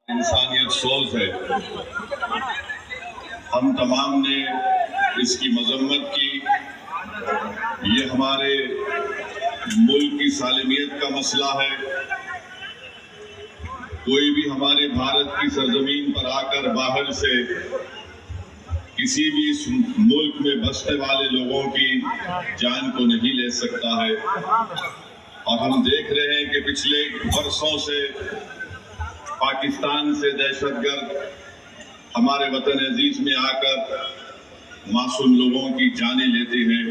انسانیت سوز ہے. ہم تمام نے اس کی مذمت کی. یہ ہمارے ملک کی سالمیت کا مسئلہ ہے. کوئی بھی ہمارے بھارت کی سرزمین پر آ کر باہر سے کسی بھی ملک میں بسنے والے لوگوں کی جان کو نہیں لے سکتا ہے. اور ہم دیکھ رہے ہیں کہ پچھلے برسوں سے پاکستان سے دہشت گرد ہمارے وطن عزیز میں آ کر معصوم لوگوں کی جانیں لیتے ہیں.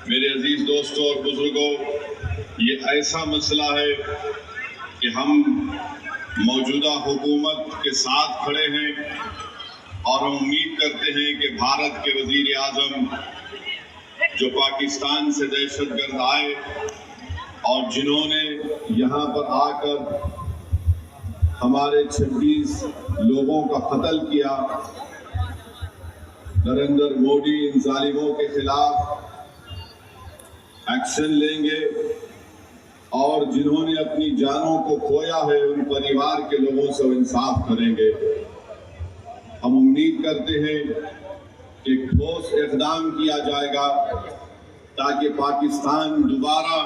میرے عزیز دوستوں اور بزرگوں، یہ ایسا مسئلہ ہے کہ ہم موجودہ حکومت کے ساتھ کھڑے ہیں اور ہم امید کرتے ہیں کہ بھارت کے وزیر اعظم جو پاکستان سے دہشت گرد آئے اور جنہوں نے یہاں پر آ کر ہمارے 26 لوگوں کا قتل کیا، نریندر مودی ان ظالموں کے خلاف ایکشن لیں گے اور جنہوں نے اپنی جانوں کو کھویا ہے ان پریوار کے لوگوں سے انصاف کریں گے. ہم امید کرتے ہیں کہ ٹھوس اقدام کیا جائے گا تاکہ پاکستان دوبارہ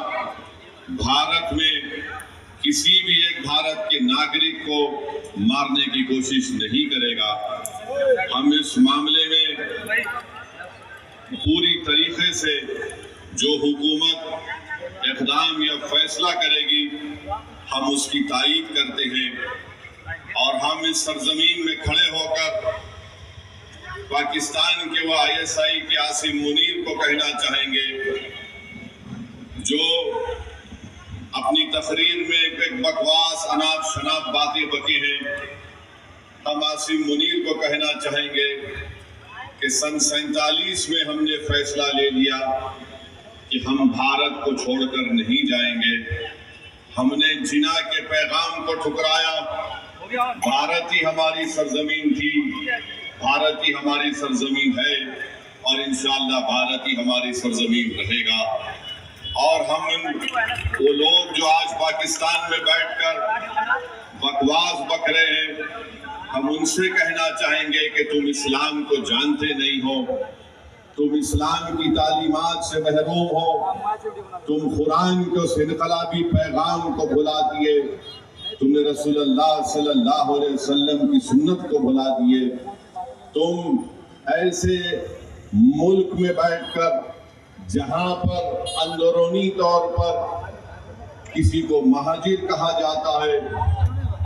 بھارت میں کسی بھی ایک بھارت کے ناگرک کو مارنے کی کوشش نہیں کرے گا. ہم اس معاملے میں پوری طریقے سے جو حکومت اقدام یا فیصلہ کرے گی ہم اس کی تائید کرتے ہیں، اور ہم اس سرزمین میں کھڑے ہو کر پاکستان کے وہ ISI کے عاصم منیر کو کہنا چاہیں گے جو اپنی تقریر میں ایک بکواس اناپ شناپ باتیں بکی ہیں. ہم عاصم منیر کو کہنا چاہیں گے کہ سن 47 میں ہم نے فیصلہ لے لیا کہ ہم بھارت کو چھوڑ کر نہیں جائیں گے. ہم نے جنا کے پیغام کو ٹھکرایا. بھارت ہی ہماری سرزمین تھی، بھارت ہی ہماری سرزمین ہے، اور انشاءاللہ بھارت ہی ہماری سرزمین رہے گا. اور ہم وہ لوگ جو آج پاکستان میں بیٹھ کر بکواس بک رہے ہیں، ہم ان سے کہنا چاہیں گے کہ تم اسلام کو جانتے نہیں ہو، تم اسلام کی تعلیمات سے محروم ہو، تم قرآن کے اس انقلابی پیغام کو بھلا دیے، تم نے رسول اللہ صلی اللہ علیہ وسلم کی سنت کو بھلا دیے. تم ایسے ملک میں بیٹھ کر جہاں پر اندرونی طور پر کسی کو مہاجر کہا جاتا ہے،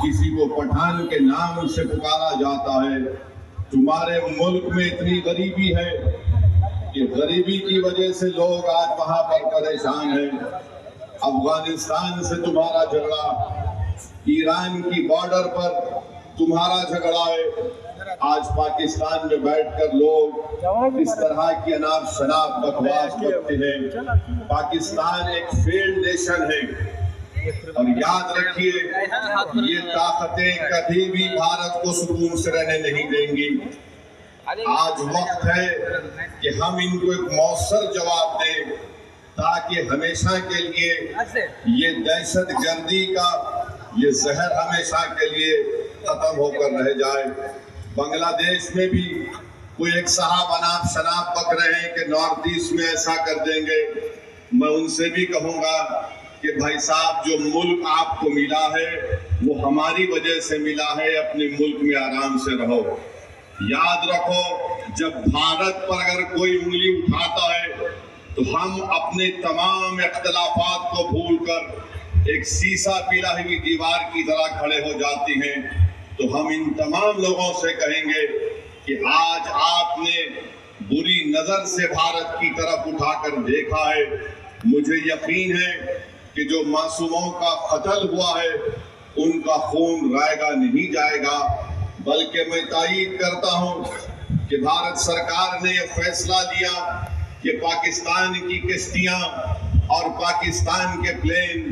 کسی کو پٹھان کے نام سے پکارا جاتا ہے، تمہارے ملک میں اتنی غریبی ہے کہ غریبی کی وجہ سے لوگ آج وہاں پر پریشان ہیں. افغانستان سے تمہارا جھگڑا، ایران کی بارڈر پر تمہارا جھگڑا ہے. آج پاکستان میں بیٹھ کر لوگ اس طرح کی اناپ شناپ بکواس کرتے ہیں. پاکستان ایک فیلڈ نیشن ہے، اور یاد رکھیے یہ طاقتیں کبھی بھی بھارت کو سکون سے رہنے نہیں دیں گی. آج وقت ہے کہ ہم ان کو ایک مؤثر جواب دیں تاکہ ہمیشہ کے لیے یہ دہشت گردی کا یہ زہر ہمیشہ کے لیے ختم ہو کر رہ جائے. بنگلہ دیش میں بھی کوئی ایک صاحب اناپ شناپ بک رہے ہیں کہ نارتھ ایسٹ میں ایسا کر دیں گے. میں ان سے بھی کہوں گا کہ بھائی صاحب جو ملک آپ کو ملا ہے وہ ہماری وجہ سے ملا ہے، اپنے ملک میں آرام سے رہو. یاد رکھو جب بھارت پر اگر کوئی انگلی اٹھاتا ہے تو ہم اپنے تمام اختلافات کو بھول کر ایک سیسا پیلا ہوئی دیوار کی طرح کھڑے ہو جاتے ہیں. تو ہم ان تمام لوگوں سے کہیں گے کہ آج آپ نے بری نظر سے بھارت کی طرف اٹھا کر دیکھا ہے. مجھے یقین ہے کہ جو معصوموں کا قتل ہوا ہے ان کا خون رائے گا نہیں جائے گا، بلکہ میں تائید کرتا ہوں کہ بھارت سرکار نے یہ فیصلہ لیا کہ پاکستان کی کشتیاں اور پاکستان کے پلین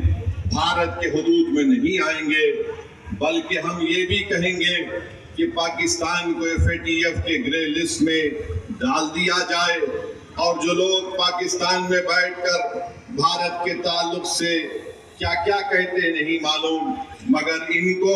بھارت کے حدود میں نہیں آئیں گے، بلکہ ہم یہ بھی کہیں گے کہ پاکستان کو FATF کے گرے لسٹ میں ڈال دیا جائے. اور جو لوگ پاکستان میں بیٹھ کر بھارت کے تعلق سے کیا کیا کہتے نہیں معلوم، مگر ان کو